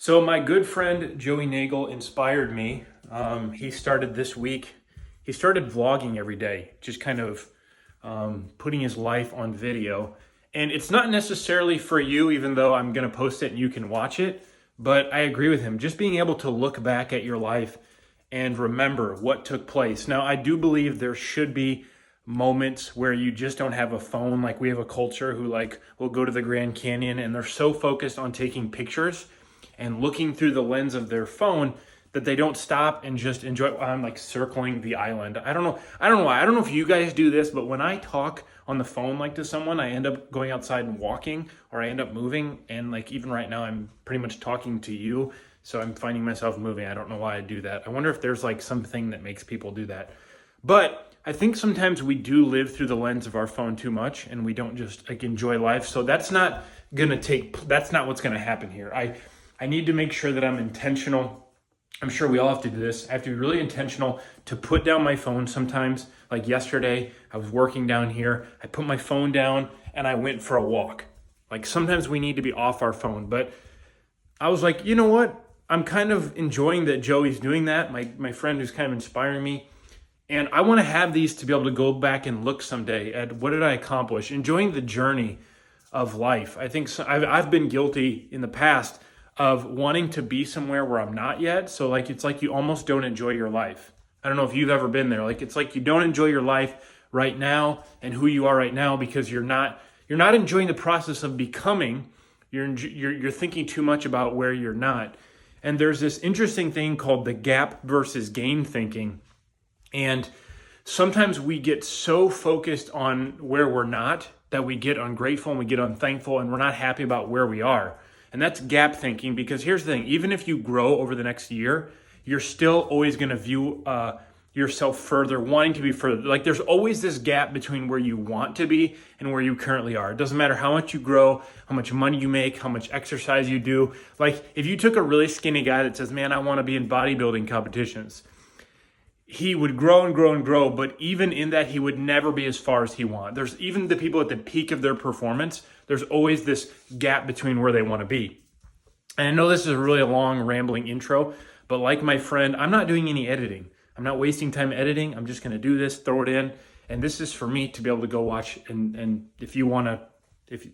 So my good friend Joey Nagel inspired me. He started this week. He started vlogging every day, just kind of putting his life on video. And it's not necessarily for you, even though I'm going to post it and you can watch it. But I agree with him. Just being able to look back at your life and remember what took place. Now, I do believe there should be moments where you just don't have a phone. Like we have a culture who will go to the Grand Canyon and they're so focused on taking pictures and looking through the lens of their phone that they don't stop and just enjoy. I'm like circling the island. I don't know why. I don't know if you guys do this, but when I talk on the phone to someone, I end up going outside and walking, or I end up moving. And even right now, I'm pretty much talking to you, so I'm finding myself moving. I don't know why I do that. I wonder if there's something that makes people do that. But I think sometimes we do live through the lens of our phone too much, and we don't just enjoy life. So that's not what's gonna happen here. I need to make sure that I'm intentional. I'm sure we all have to do this. I have to be really intentional to put down my phone sometimes. Like yesterday, I was working down here. I put my phone down and I went for a walk. Sometimes we need to be off our phone. But I was like, you know what? I'm kind of enjoying that Joey's doing that. My friend who's kind of inspiring me. And I want to have these to be able to go back and look someday at what did I accomplish? Enjoying the journey of life. I think I've been guilty in the past of wanting to be somewhere where I'm not yet. So it's like you almost don't enjoy your life. I don't know if you've ever been there. It's like you don't enjoy your life right now and who you are right now because you're not enjoying the process of becoming. You're thinking too much about where you're not. And there's this interesting thing called the gap versus gain thinking. And sometimes we get so focused on where we're not that we get ungrateful and we get unthankful and we're not happy about where we are. And that's gap thinking, because here's the thing, even if you grow over the next year, you're still always going to view yourself further, wanting to be further. There's always this gap between where you want to be and where you currently are. It doesn't matter how much you grow, how much money you make, how much exercise you do. If you took a really skinny guy that says, man, I want to be in bodybuilding competitions, he would grow and grow and grow, but even in that, he would never be as far as he wants. There's even the people at the peak of their performance, there's always this gap between where they want to be. And I know this is a really long, rambling intro, but like my friend, I'm not doing any editing. I'm not wasting time editing. I'm just going to do this, throw it in. And this is for me to be able to go watch. And if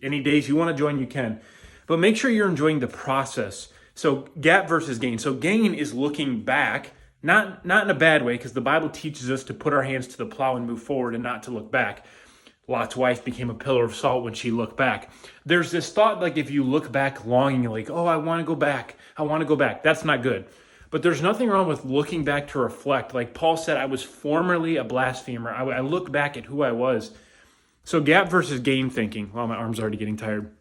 any days you want to join, you can. But make sure you're enjoying the process. So gap versus gain. So gain is looking back, not in a bad way, because the Bible teaches us to put our hands to the plow and move forward and not to look back. Lot's wife became a pillar of salt when she looked back. There's this thought, if you look back longingly, oh, I want to go back. I want to go back. That's not good. But there's nothing wrong with looking back to reflect. Like Paul said, I was formerly a blasphemer. I look back at who I was. So gap versus gain thinking. Well, my arm's already getting tired.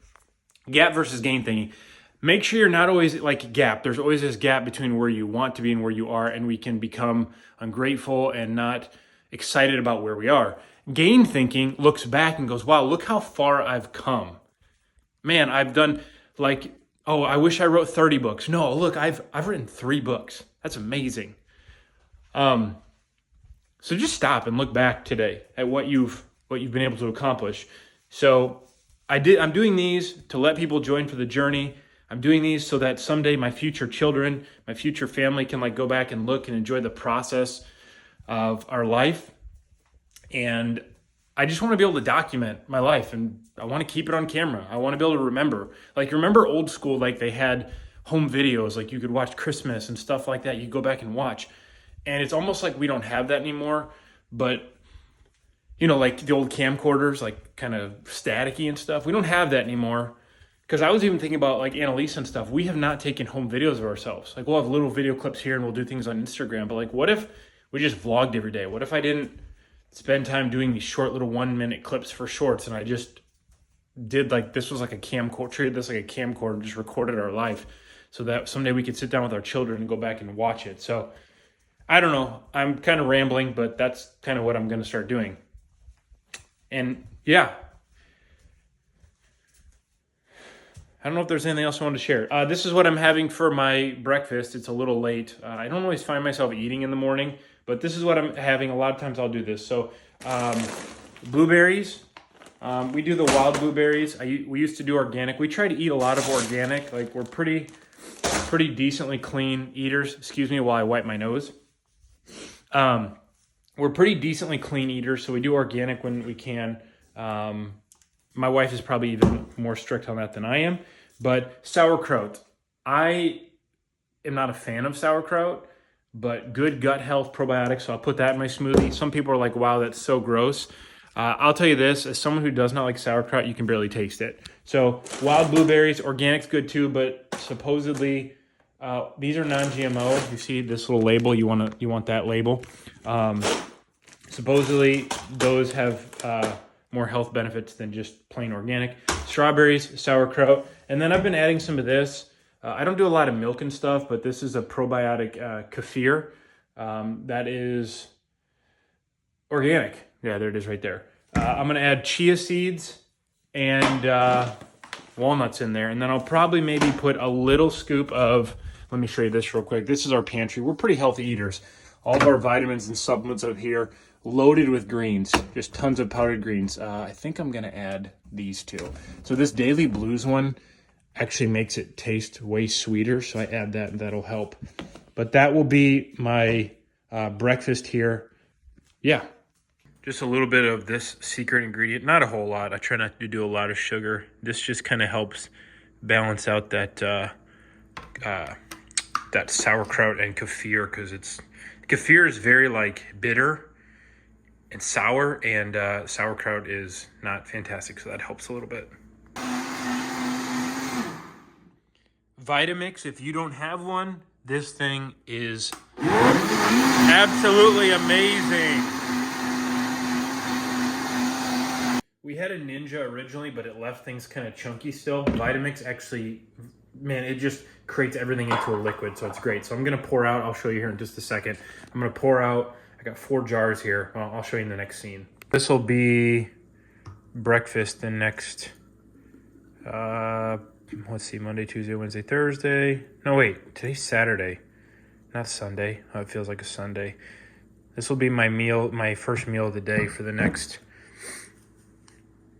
Gap versus gain thinking. Make sure you're not always gap. There's always this gap between where you want to be and where you are, and we can become ungrateful and not excited about where we are. Gain thinking looks back and goes, wow, look how far I've come. Man, I've done I wish I wrote 30 books. No, look, I've written 3 books. That's amazing. So just stop and look back today at what you've been able to accomplish. So I'm doing these to let people join for the journey. I'm doing these so that someday my future children, my future family can go back and look and enjoy the process of our life. And I just want to be able to document my life, and I want to keep it on camera. I want to be able to remember. Remember old school, they had home videos, you could watch Christmas and stuff like that. You go back and watch. And it's almost like we don't have that anymore. But, the old camcorders, kind of staticky and stuff. We don't have that anymore. Because I was even thinking about Annalise and stuff. We have not taken home videos of ourselves. We'll have little video clips here and we'll do things on Instagram. But what if we just vlogged every day? What if I didn't spend time doing these short little 1-minute clips for shorts, and I just did this was a camcorder, treated this like a camcorder, just recorded our life so that someday we could sit down with our children and go back and watch it. So I don't know, I'm kind of rambling, but that's kind of what I'm going to start doing. And yeah, I don't know if there's anything else I want to share. This is what I'm having for my breakfast. It's a little late. I don't always find myself eating in the morning, but this is what I'm having. A lot of times I'll do this. So blueberries. We do the wild blueberries. We used to do organic. We try to eat a lot of organic. We're pretty pretty decently clean eaters. Excuse me while I wipe my nose. We're pretty decently clean eaters, so we do organic when we can. My wife is probably even more strict on that than I am. But sauerkraut, I am not a fan of sauerkraut, but good gut health probiotics, so I'll put that in my smoothie. Some people are like, wow, that's so gross. I'll tell you this, as someone who does not like sauerkraut, you can barely taste it. So wild blueberries, organic's good too, but supposedly these are non-GMO. You see this little label, you want that label. Supposedly those have more health benefits than just plain organic. Strawberries, sauerkraut, and then I've been adding some of this. I don't do a lot of milk and stuff, but this is a probiotic kefir that is organic. Yeah, there it is right there. I'm going to add chia seeds and walnuts in there. And then I'll probably maybe put a little scoop of, let me show you this real quick. This is our pantry. We're pretty healthy eaters. All of our vitamins and supplements out here, loaded with greens, just tons of powdered greens. I think I'm going to add these two. So this Daily Blues one actually makes it taste way sweeter. So I add that and that'll help. But that will be my breakfast here. Yeah. Just a little bit of this secret ingredient, not a whole lot. I try not to do a lot of sugar. This just kind of helps balance out that that sauerkraut and kefir, because kefir is very like bitter and sour, and sauerkraut is not fantastic, so that helps a little bit. Vitamix, if you don't have one, this thing is absolutely amazing. We had a Ninja originally, but it left things kind of chunky still. Vitamix actually, man, it just creates everything into a liquid, so it's great. So I'm going to pour out. I'll show you here in just a second. I'm going to pour out. I got 4 jars here. Well, I'll show you in the next scene. This will be breakfast the next, let's see, Monday, Tuesday, Wednesday, Thursday. No, wait, today's Saturday, not Sunday. Oh, it feels like a Sunday. This will be my meal, my first meal of the day for the next...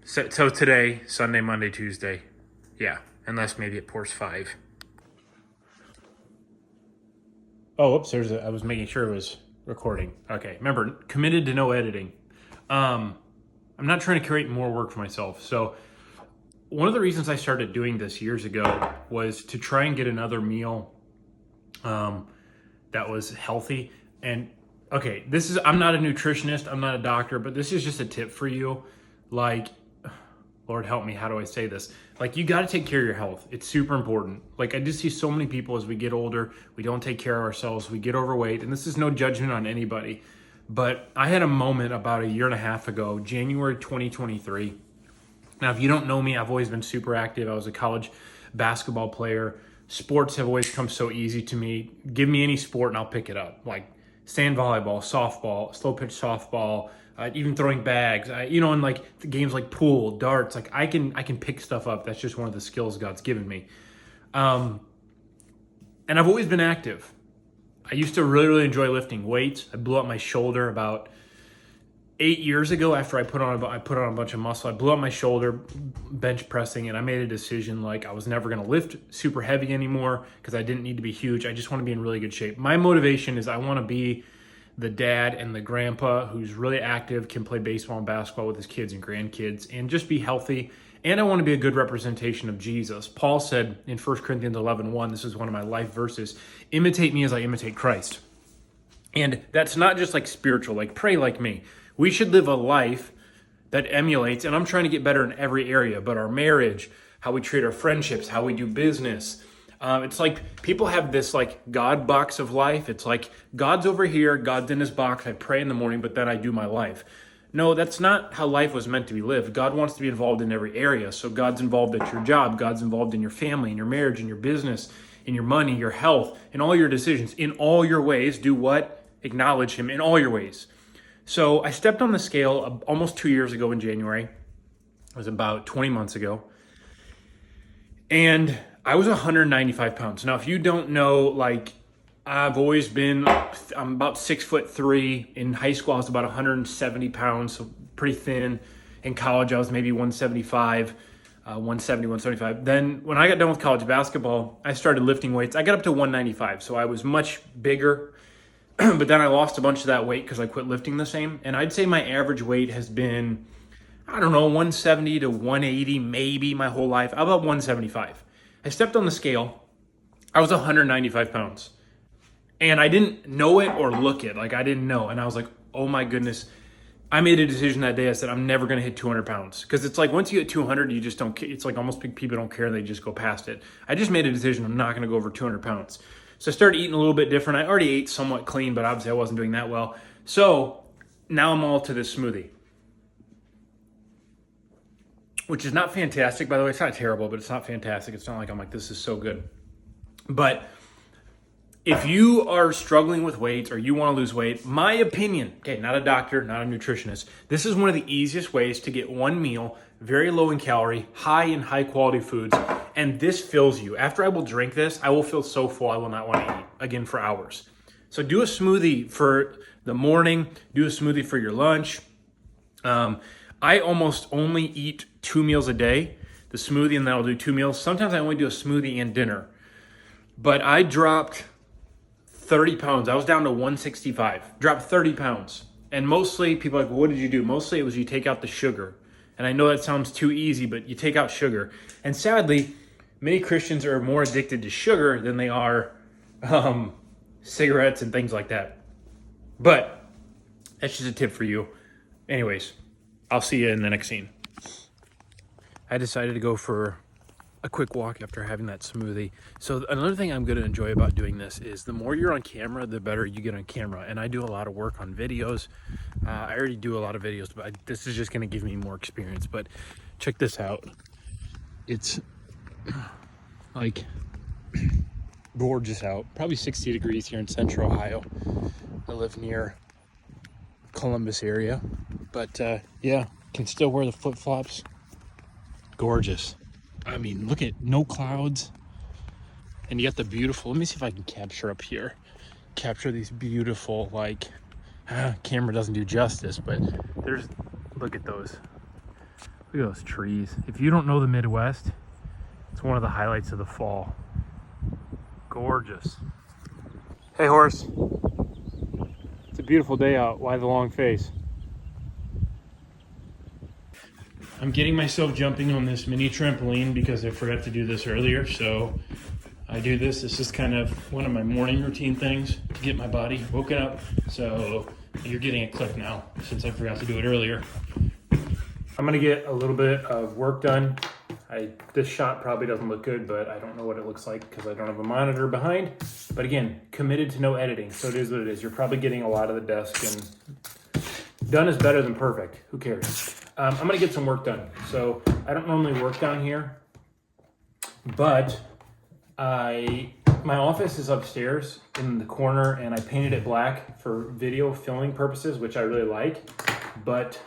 So today, Sunday, Monday, Tuesday. Yeah, unless maybe it pours 5. Oh, oops, I was making sure it was recording. Okay, remember, committed to no editing. I'm not trying to create more work for myself. So one of the reasons I started doing this years ago was to try and get another meal that was healthy. And okay, I'm not a nutritionist, I'm not a doctor, but this is just a tip for you. Like, Lord help me, how do I say this? Like, you got to take care of your health. It's super important. Like, I just see so many people as we get older, we don't take care of ourselves, we get overweight, and this is no judgment on anybody. But I had a moment about a year and a half ago, January 2023. Now, if you don't know me, I've always been super active. I was a college basketball player. Sports have always come so easy to me. Give me any sport and I'll pick it up. Like sand volleyball, softball, slow pitch softball, even throwing bags, and like the games like pool, darts, like I can pick stuff up. That's just one of the skills God's given me. And I've always been active. I used to really, really enjoy lifting weights. I blew up my shoulder about 8 years ago after I put on a bunch of muscle. I blew up my shoulder bench pressing, and I made a decision like I was never going to lift super heavy anymore because I didn't need to be huge. I just want to be in really good shape. My motivation is I want to be the dad and the grandpa who's really active, can play baseball and basketball with his kids and grandkids, and just be healthy. And I want to be a good representation of Jesus. Paul said in 1 Corinthians 11:1, this is one of my life verses, imitate me as I imitate Christ. And that's not just like spiritual, like pray like me. We should live a life that emulates, and I'm trying to get better in every area, but our marriage, how we treat our friendships, how we do business. It's like people have this like God box of life. It's like God's over here, God's in his box. I pray in the morning, but then I do my life. No, that's not how life was meant to be lived. God wants to be involved in every area. So God's involved at your job. God's involved in your family, in your marriage, in your business, in your money, your health, in all your decisions. In all your ways, do what? Acknowledge him in all your ways. So I stepped on the scale almost 2 years ago in January. It was about 20 months ago. And I was 195 pounds. Now, if you don't know, like I'm about 6'3". In high school, I was about 170 pounds, so pretty thin. In college, I was maybe 175. 170, 175. Then when I got done with college basketball, I started lifting weights. I got up to 195, so I was much bigger. But then I lost a bunch of that weight because I quit lifting the same. And I'd say my average weight has been, I don't know, 170 to 180 maybe my whole life. About 175. I stepped on the scale. I was 195 pounds. And I didn't know it or look it. Like, I didn't know. And I was like, oh my goodness. I made a decision that day. I said, I'm never going to hit 200 pounds. Because it's like once you hit 200, you just don't, it's like almost people don't care. They just go past it. I just made a decision. I'm not going to go over 200 pounds. So I started eating a little bit different. I already ate somewhat clean, but obviously I wasn't doing that well. So now I'm all to this smoothie, which is not fantastic, by the way. It's not terrible, but it's not fantastic. It's not like I'm like, this is so good. But if you are struggling with weights or you want to lose weight, my opinion, okay, not a doctor, not a nutritionist, this is one of the easiest ways to get one meal, very low in calorie, high in high quality foods, and this fills you. After I will drink this, I will feel so full I will not want to eat again for hours. So do a smoothie for the morning, do a smoothie for your lunch. I almost only eat 2 meals a day, the smoothie, and then I'll do 2 meals. Sometimes I only do a smoothie and dinner. But I dropped 30 pounds. I was down to 165, dropped 30 pounds. And mostly people are like, well, what did you do? Mostly it was you take out the sugar. And I know that sounds too easy, but you take out sugar. And sadly, many Christians are more addicted to sugar than they are cigarettes and things like that. But that's just a tip for you. Anyways, I'll see you in the next scene. I decided to go for a quick walk after having that smoothie. So another thing I'm going to enjoy about doing this is the more you're on camera, the better you get on camera. And I do a lot of work on videos. I already do a lot of videos, but this is just going to give me more experience. But check this out. It's like gorgeous out. Probably 60 degrees here in Central Ohio. I live near Columbus area. But yeah, can still wear the flip-flops. Gorgeous. I mean, look at no clouds. And you got the beautiful, let me see if I can capture up here. Capture these beautiful, like, camera doesn't do justice, but there's, look at those. Look at those trees. If you don't know the Midwest, it's one of the highlights of the fall. Gorgeous. Hey, horse. It's a beautiful day out. Why the long face? I'm getting myself jumping on this mini trampoline because I forgot to do this earlier. So I do this. This is kind of one of my morning routine things to get my body woken up. So you're getting a clip now since I forgot to do it earlier. I'm gonna get a little bit of work done. This shot probably doesn't look good, but I don't know what it looks like because I don't have a monitor behind. But again, committed to no editing. So it is what it is. You're probably getting a lot of the desk, and done is better than perfect. Who cares? I'm gonna get some work done. So I don't normally work down here, but my office is upstairs in the corner, and I painted it black for video filming purposes, which I really like, but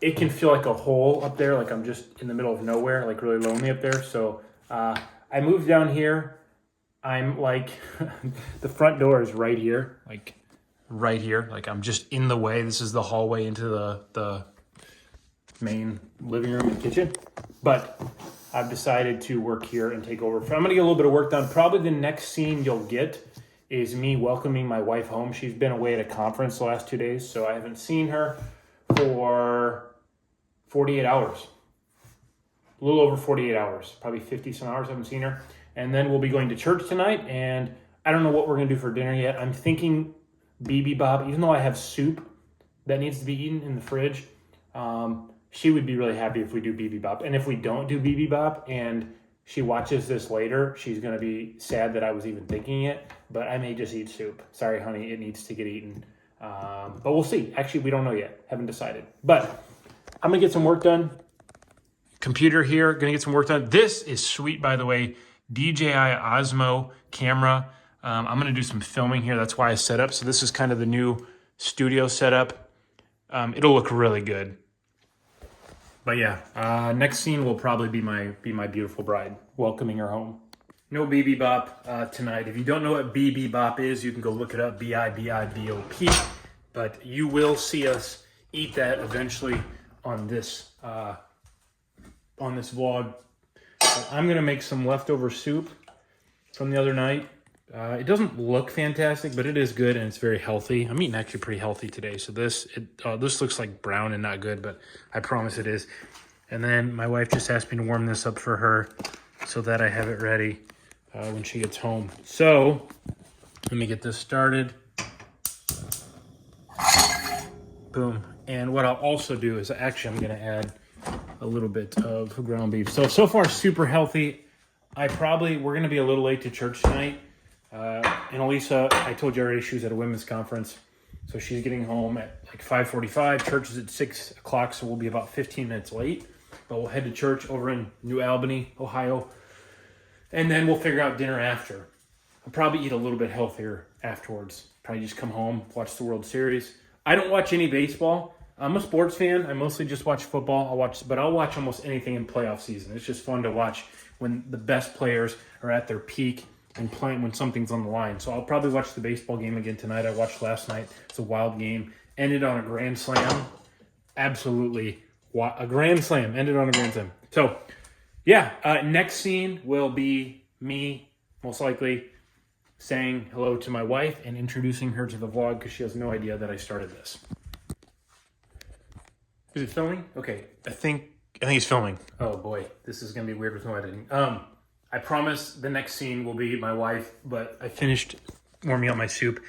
it can feel like a hole up there, like I'm just in the middle of nowhere, like really lonely up there. So I moved down here. I'm like, the front door is right here, like right here. Like I'm just in the way. This is the hallway into the main living room and kitchen. But I've decided to work here and take over. I'm gonna get a little bit of work done. Probably the next scene you'll get is me welcoming my wife home. She's been away at a conference the last 2 days, so I haven't seen her for 48 hours. A little over 48 hours, probably 50 some hours I haven't seen her. And then we'll be going to church tonight, and I don't know what we're gonna do for dinner yet. I'm thinking bibimbap, even though I have soup that needs to be eaten in the fridge. She would be really happy if we do bibimbap. And if we don't do bibimbap and she watches this later, she's gonna be sad that I was even thinking it, but I may just eat soup. Sorry, honey, it needs to get eaten. But we'll see. Actually, we don't know yet. Haven't decided. But I'm gonna get some work done. Computer here, gonna get some work done. This is sweet, by the way. DJI Osmo camera. I'm gonna do some filming here. That's why I set up. So this is kind of the new studio setup. It'll look really good. But yeah, next scene will probably be my beautiful bride, welcoming her home. No bibimbap tonight. If you don't know what bibimbap is, you can go look it up, B-I-B-I-B-O-P. But you will see us eat that eventually on this vlog. I'm going to make some leftover soup from the other night. It doesn't look fantastic, but it is good and it's very healthy. I'm eating actually pretty healthy today. So this looks like brown and not good, but I promise it is. And then my wife just asked me to warm this up for her so that I have it ready when she gets home. So let me get this started. Boom. And what I'll also do is actually I'm going to add a little bit of ground beef. So far super healthy. We're going to be a little late to church tonight. And Elisa, I told you already, she was at a women's conference. So she's getting home at like 5:45. Church is at 6 o'clock, so we'll be about 15 minutes late. But we'll head to church over in New Albany, Ohio. And then we'll figure out dinner after. I'll probably eat a little bit healthier afterwards. Probably just come home, watch the World Series. I don't watch any baseball. I'm a sports fan. I mostly just watch football. I'll watch almost anything in playoff season. It's just fun to watch when the best players are at their peak and playing when something's on the line. So I'll probably watch the baseball game again tonight. I watched last night. It's a wild game. Ended on a grand slam. Absolutely. A grand slam. Ended on a grand slam. So, yeah. Next scene will be me, most likely, saying hello to my wife and introducing her to the vlog because she has no idea that I started this. Is it filming? Okay. I think it's filming. Oh boy. This is going to be weird with no editing. I promise the next scene will be my wife, but I finished warming up my soup.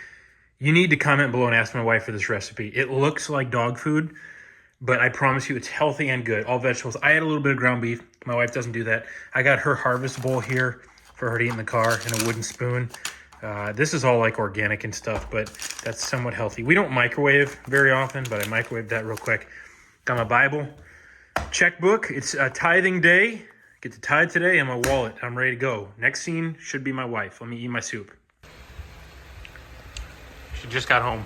You need to comment below and ask my wife for this recipe. It looks like dog food, but I promise you it's healthy and good. All vegetables. I add a little bit of ground beef. My wife doesn't do that. I got her harvest bowl here for her to eat in the car and a wooden spoon. This is all like organic and stuff, but that's somewhat healthy. We don't microwave very often, but I microwaved that real quick. Got my Bible, checkbook. It's a tithing day. Get to tithe today and my wallet. I'm ready to go. Next scene should be my wife. Let me eat my soup. She just got home.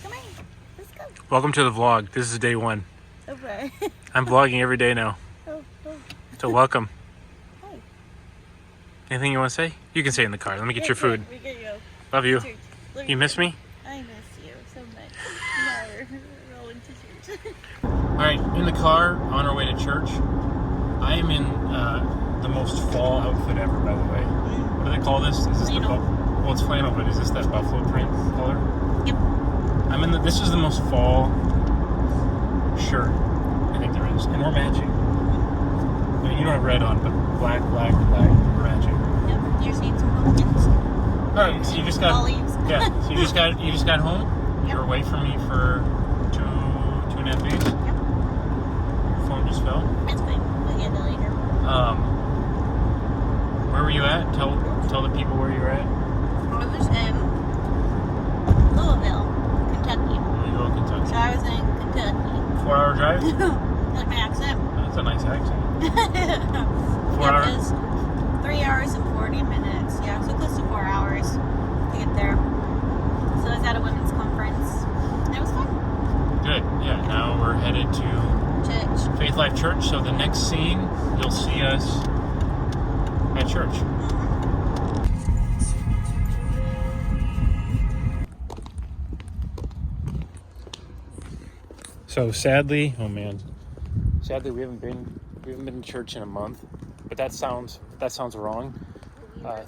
Come on, let's go. Welcome to the vlog. This is day one. Okay. I'm vlogging every day now. Oh. So welcome. Hi. Anything you want to say? You can say in the car. Let me get your food. We get you. Love you. Church. You miss me? I miss you so much. No, we're rolling to church. All right, in the car on our way to church. I am in the most fall outfit ever, by the way. What do they call this? Is this Flannel. well, it's flannel, but is this that buffalo print color? Yep. This is the most fall shirt I think there is, and we're matching. I mean, you don't have red on, but black, we're matching. Yep. You're seeing some pumpkins. All right, so you just got Olives. yeah. So you just got home. Yep. You're away from me for 2.5 days. Yep. Your phone just fell. That's fine. We'll get it later. Where were you at? Tell the people where you were at. I was in Louisville, Kentucky. Louisville, Kentucky. So I was in Kentucky. 4-hour drive? Like my accent. That's a nice accent. 4 Yep, hours? it was 3 hours and 40 minutes. Yeah, so close to 4 hours to get there. So I was at a women's conference. And it was fun. Good. Yeah, now we're headed to Church. Faith Life Church. So the next scene, you'll see us at church. So sadly, we haven't been to church in a month. But that sounds wrong.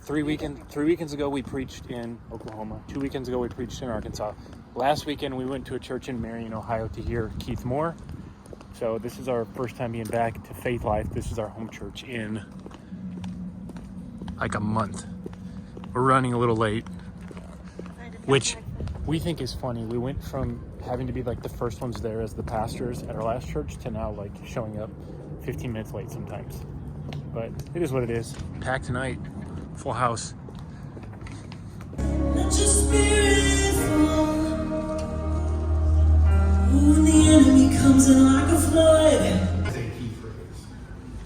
3 weekends ago we preached in Oklahoma. 2 weekends ago we preached in Arkansas. Last weekend we went to a church in Marion, Ohio to hear Keith Moore. So this is our first time being back to Faith Life. This is our home church in like a month. We're running a little late, which we think is funny. We went from having to be like the first ones there as the pastors at our last church to now like showing up 15 minutes late sometimes. But it is what it is. Packed tonight, full house. Let your spirit fall. When the enemy comes in like a flood. That's a key phrase.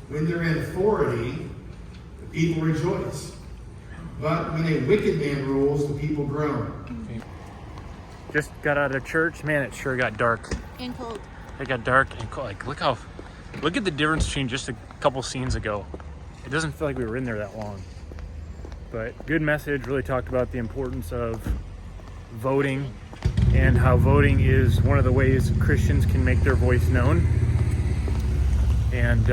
When they're in authority, the people rejoice. But when a wicked man rules, the people groan. Just got out of church. Man, it sure got dark. And cold. It got dark and cold. Like, look at the difference between just a couple scenes ago. It doesn't feel like we were in there that long. But good message, really talked about the importance of voting and how voting is one of the ways Christians can make their voice known. And,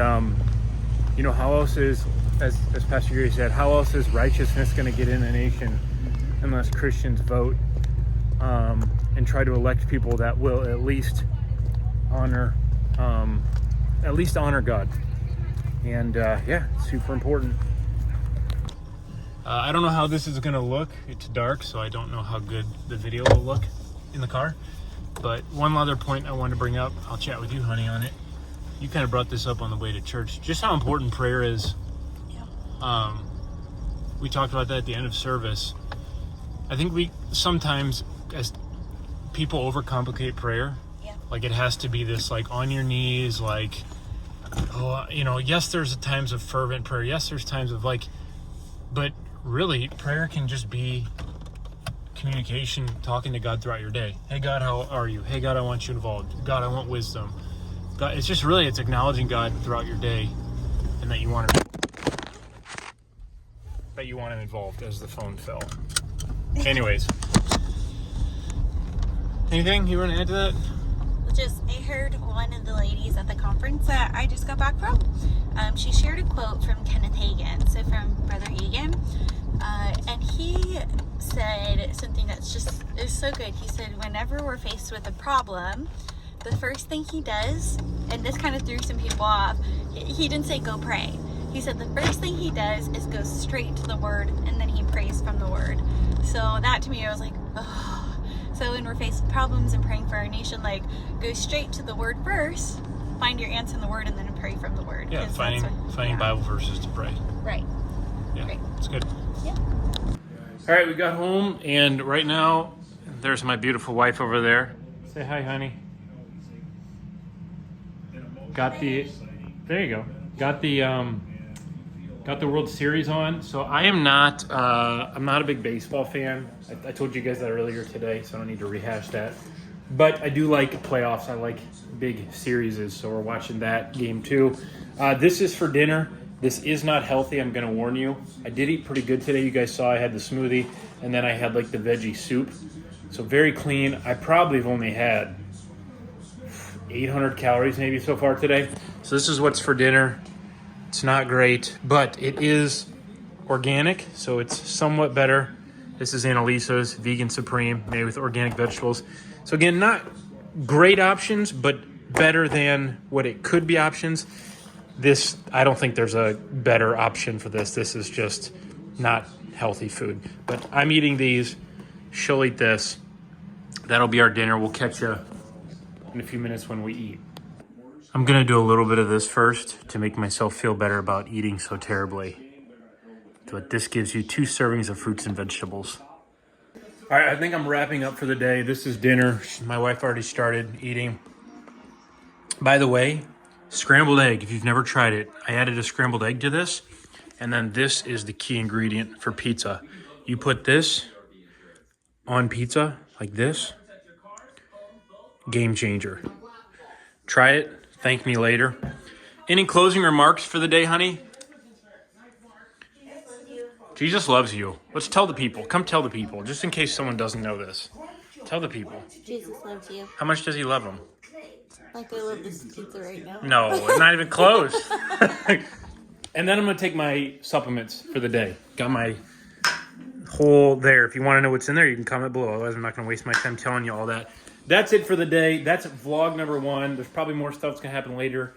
you know, how else is, as Pastor Gary said, how else is righteousness going to get in a nation unless Christians vote and try to elect people that will at least honor God. And yeah, super important. I don't know how this is going to look. It's dark, so I don't know how good the video will look in the car. But one other point I wanted to bring up, I'll chat with you, honey, on it. You kind of brought this up on the way to church, just how important prayer is. Yeah. We talked about that at the end of service. I think we sometimes, as people, overcomplicate prayer. Yeah. Like it has to be this, like, on your knees, like, oh, you know, yes, there's times of fervent prayer. Yes, there's times of like, but really, prayer can just be communication, talking to God throughout your day. Hey, God, how are you? Hey, God, I want you involved. God, I want wisdom. God, it's just really, it's acknowledging God throughout your day, and that you want him involved. As the phone fell. Anyways, anything you want to add to that? Just, I heard one of the ladies at the conference that I just got back from. She shared a quote from Kenneth Hagin, so from Brother Hagin, and he said something that's just is so good. He said, whenever we're faced with a problem, the first thing he does, and this kind of threw some people off, he didn't say go pray. He said the first thing he does is go straight to the Word, and then he prays from the Word. So that to me, I was like, oh. So when we're faced with problems and praying for our nation, like, go straight to the Word first, find your answer in the Word, and then pray from the Word. Yeah, finding Bible verses to pray. Right. Yeah, Right. it's good. Yeah. All right, we got home, and right now, there's my beautiful wife over there. Say hi, honey. There you go. Got the World Series on. So I'm not a big baseball fan. I told you guys that earlier today, so I don't need to rehash that. But I do like playoffs. I like big series, so we're watching that game too. This is for dinner. This is not healthy, I'm going to warn you. I did eat pretty good today. You guys saw I had the smoothie, and then I had like the veggie soup. So very clean. I probably have only had 800 calories maybe so far today. So this is what's for dinner. It's not great, but it is organic, so it's somewhat better. This is Annalisa's Vegan Supreme, made with organic vegetables. So again, not great options, but better than what it could be options. This, I don't think there's a better option for this. This is just not healthy food. But I'm eating these. She'll eat this. That'll be our dinner. We'll catch you in a few minutes when we eat. I'm going to do a little bit of this first to make myself feel better about eating so terribly. But this gives you 2 servings of fruits and vegetables. All right, I think I'm wrapping up for the day. This is dinner. My wife already started eating. By the way, scrambled egg, if you've never tried it, I added a scrambled egg to this. And then this is the key ingredient for pizza. You put this on pizza like this. Game changer. Try it. Thank me later. Any closing remarks for the day, honey? Jesus loves you. Let's tell the people. Come tell the people, just in case someone doesn't know this. Tell the people. Jesus loves you. How much does he love them? Like I love this pizza right now. No, it's not even close. And then I'm going to take my supplements for the day. Got my whole there. If you want to know what's in there, you can comment below. Otherwise, I'm not going to waste my time telling you all that. That's it for the day. That's vlog number 1. There's probably more stuff that's going to happen later.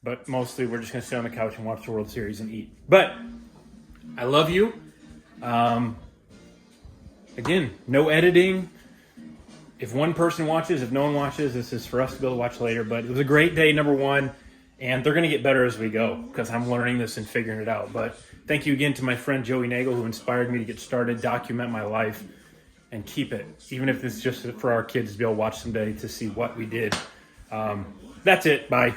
But mostly, we're just going to sit on the couch and watch the World Series and eat. But I love you. Again, no editing. If one person watches, if no one watches, this is for us to be able to watch later. But it was a great day, number 1. And they're going to get better as we go because I'm learning this and figuring it out. But thank you again to my friend Joey Nagel, who inspired me to get started, document my life, and keep it. Even if it's just for our kids to be able to watch someday to see what we did. That's it. Bye.